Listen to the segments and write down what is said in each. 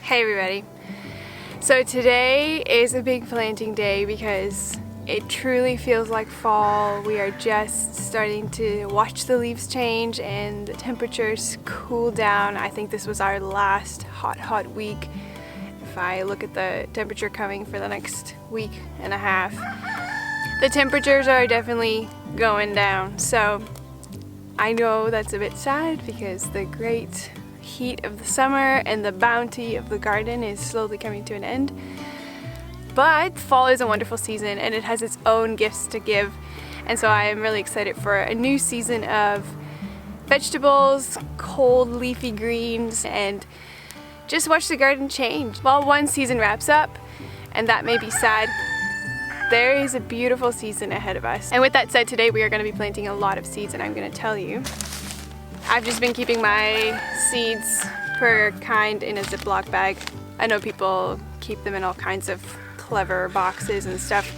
Hey everybody. So today is a big planting day because it truly feels like fall. We are just starting to watch the leaves change and the temperatures cool down. I think this was our last hot week. If I look at the temperature coming for the next week and a half, the temperatures are definitely going down. So I know that's a bit sad because the great heat of the summer and the bounty of the garden is slowly coming to an end. But fall is a wonderful season and it has its own gifts to give. And so I am really excited for a new season of vegetables, cold leafy greens, and just watch the garden change. While one season wraps up, and that may be sad, there is a beautiful season ahead of us. And with that said, today we are going to be planting a lot of seeds, and I'm going to tell you. I've just been keeping my seeds per kind in a Ziploc bag. I know people keep them in all kinds of clever boxes and stuff.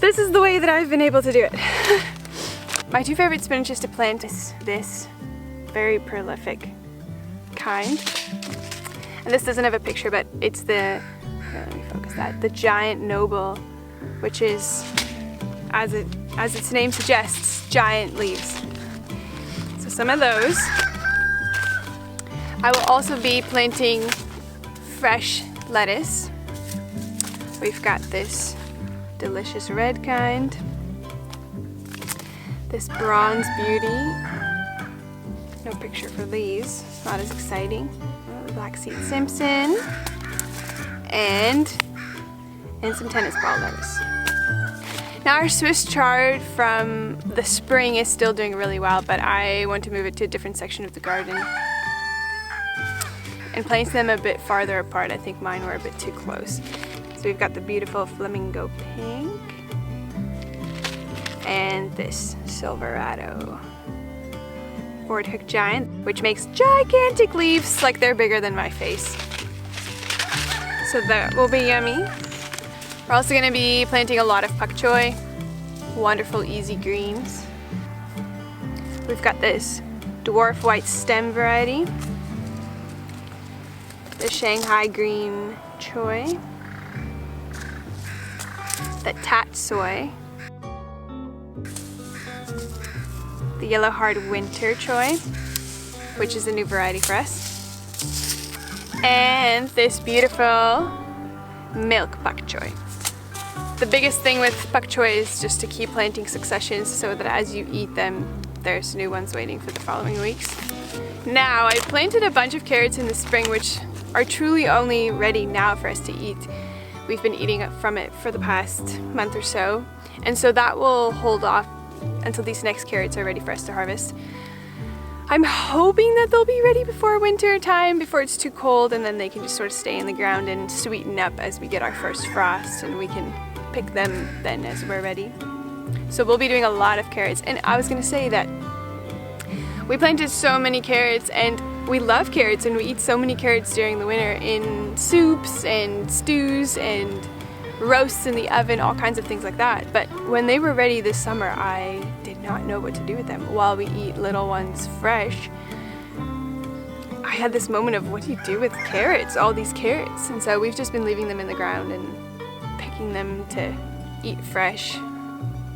This is the way that I've been able to do it. My two favorite spinaches to plant is this very prolific kind. And this doesn't have a picture, but it's the, let me focus that, the giant noble, which is, as its name suggests, giant leaves. So some of those. I will also be planting fresh lettuce. We've got this delicious red kind, this bronze beauty, no picture for these, not as exciting, black seed Simpson, and some tennis ball lettuce. Now our Swiss chard from the spring is still doing really well, but I want to move it to a different section of the garden and place them a bit farther apart. I think mine were a bit too close. So we've got the beautiful flamingo pink and this Silverado board hook giant, which makes gigantic leaves like they're bigger than my face. So that will be yummy. We're also going to be planting a lot of Pak Choy, wonderful easy greens. We've got this dwarf white stem variety, the Shanghai green choy, the tat soy, the yellow hard winter choy, which is a new variety for us, and this beautiful milk Pak Choy. The biggest thing with Pak Choy is just to keep planting successions so that as you eat them, there's new ones waiting for the following weeks. Now, I planted a bunch of carrots in the spring which are truly only ready now for us to eat. We've been eating from it for the past month or so, and so that will hold off until these next carrots are ready for us to harvest. I'm hoping that they'll be ready before winter time, before it's too cold, and then they can just sort of stay in the ground and sweeten up as we get our first frost, and we can pick them then as we're ready. So we'll be doing a lot of carrots. And I was gonna say that we planted so many carrots, and we love carrots, and we eat so many carrots during the winter in soups and stews and roasts in the oven, all kinds of things like that. But when they were ready this summer, I did not know what to do with them. While we eat little ones fresh, I had this moment of, what do you do with carrots, all these carrots? And so we've just been leaving them in the ground and picking them to eat fresh.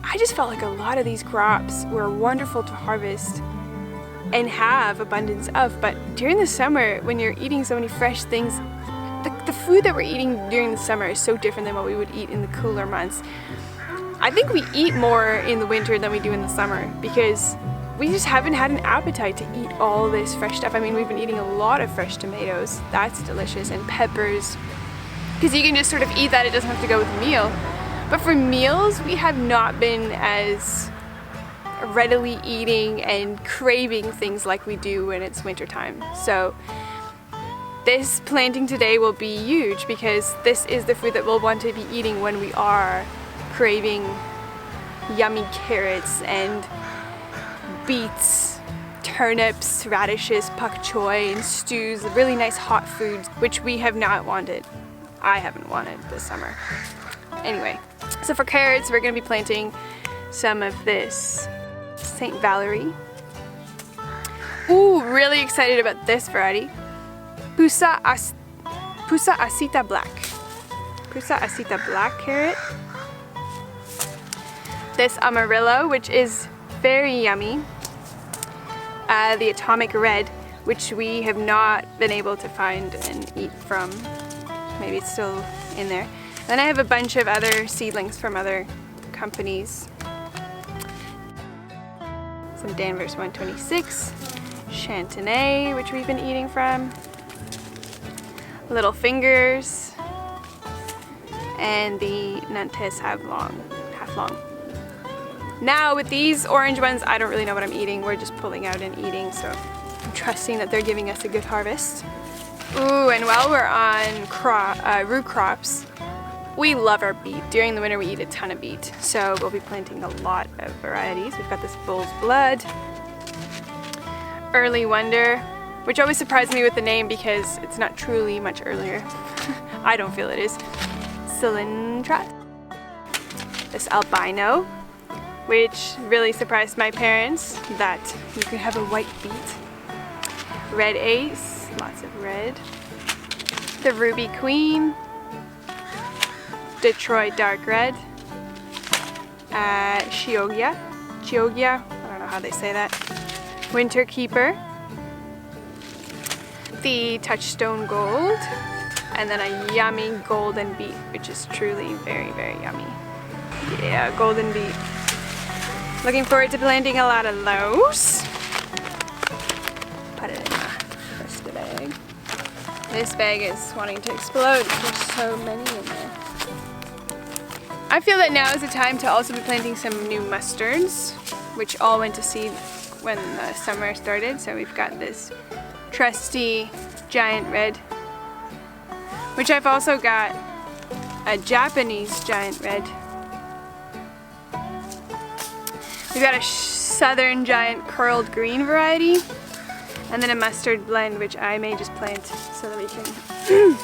I just felt like a lot of these crops were wonderful to harvest and have abundance of, but during the summer, when you're eating so many fresh things, the food that we're eating during the summer is so different than what we would eat in the cooler months. I think we eat more in the winter than we do in the summer because we just haven't had an appetite to eat all this fresh stuff. I mean, we've been eating a lot of fresh tomatoes, that's delicious, and peppers, because you can just sort of eat that, it doesn't have to go with a meal. But for meals, we have not been as readily eating and craving things like we do when it's wintertime. So this planting today will be huge because this is the food that we'll want to be eating when we are craving yummy carrots and beets, turnips, radishes, Pak Choy, and stews, really nice hot foods, which we have not wanted. I haven't wanted this summer. Anyway, so for carrots, we're going to be planting some of this St. Valerie. Ooh, really excited about this variety. Pusa Asita Black. Pusa Asita Black carrot. This Amarillo, which is very yummy. The Atomic Red, which we have not been able to find and eat from. Maybe it's still in there. Then I have a bunch of other seedlings from other companies. Some Danvers 126, Chantenay, which we've been eating from, Little Fingers, and the Nantes half long. Now with these orange ones, I don't really know what I'm eating. We're just pulling out and eating, so I'm trusting that they're giving us a good harvest. Ooh, and while we're on root crops, we love our beet. During the winter we eat a ton of beet, so we'll be planting a lot of varieties. We've got this Bull's Blood, Early Wonder, which always surprised me with the name because it's not truly much earlier. I don't feel it is. Cilantrat. This Albino, which really surprised my parents that you could have a white beet. Red Ace, lots of red. The Ruby Queen. Detroit Dark Red. Chioggia, I don't know how they say that. Winter Keeper. The Touchstone Gold. And then a yummy golden beet, which is truly very, very yummy. Yeah, golden beet. Looking forward to planting a lot of those. Put it in the rest of the bag. This bag is wanting to explode. There's so many in there. I feel that now is the time to also be planting some new mustards, which all went to seed when the summer started. So we've got this trusty giant red, which I've also got a Japanese giant red. We've got a southern giant curled green variety, and then a mustard blend, which I may just plant so that we can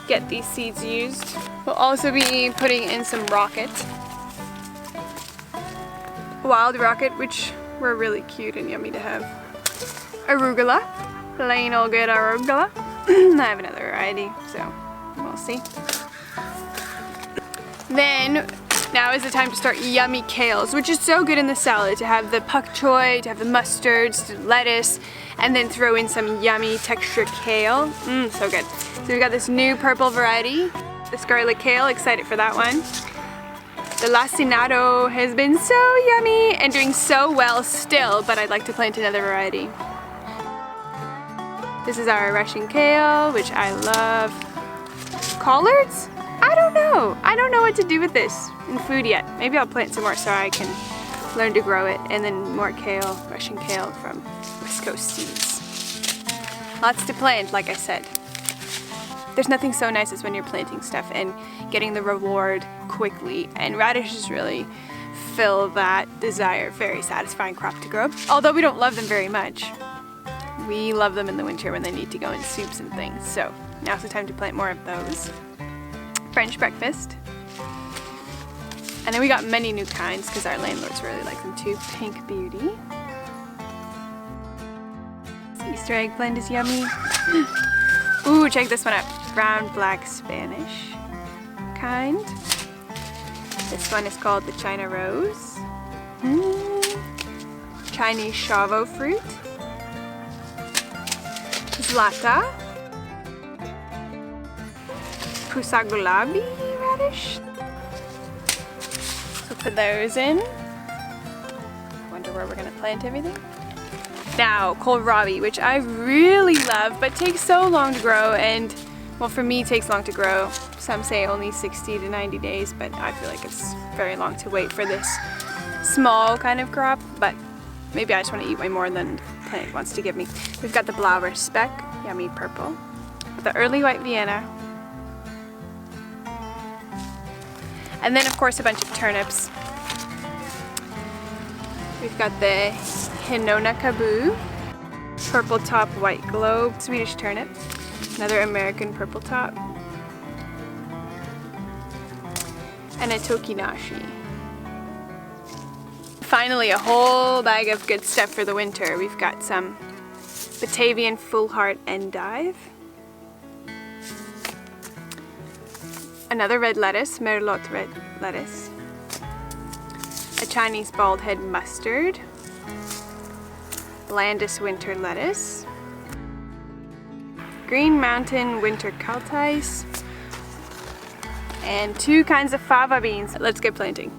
get these seeds used. We'll also be putting in some rocket. Wild rocket, which were really cute and yummy to have. Arugula, plain old good arugula. I have another variety, so we'll see. Then, now is the time to start yummy kales, which is so good in the salad, to have the Pak Choy, to have the mustards, the lettuce, and then throw in some yummy texture kale. So good. So we've got this new purple variety, the scarlet kale, excited for that one. The lacinato has been so yummy and doing so well still, but I'd like to plant another variety. This is our Russian kale, which I love. Collards? I don't know. I don't know what to do with this in food yet. Maybe I'll plant some more so I can learn to grow it, and then more kale, Russian kale from West Coast seeds. Lots to plant, like I said. There's nothing so nice as when you're planting stuff and getting the reward quickly, and radishes really fill that desire. Very satisfying crop to grow. Although we don't love them very much. We love them in the winter when they need to go in soups and things. So now's the time to plant more of those. French breakfast. And then we got many new kinds because our landlords really like them too. Pink Beauty. This Easter egg blend is yummy. Ooh, check this one out. Brown Black Spanish kind. This one is called the China Rose. Chinese Chavo fruit. Zlata. Kohlrabi radish. So put those in. Wonder where we're gonna plant everything. Now, kohlrabi, which I really love, but takes so long to grow, and well, for me, takes long to grow. Some say only 60 to 90 days, but I feel like it's very long to wait for this small kind of crop, but maybe I just want to eat way more than the plant wants to give me. We've got the Blauer Speck, yummy purple, the Early White Vienna, and then of course a bunch of turnips. We've got the Hinona Kabu, purple top white globe, Swedish turnip, another American purple top, and a Tokinashi. Finally, a whole bag of good stuff for the winter. We've got some Batavian full heart endive, another red lettuce, merlot red lettuce, a Chinese bald head mustard, Landis winter lettuce, Green Mountain winter kaltais, and 2 kinds of fava beans. Let's get planting.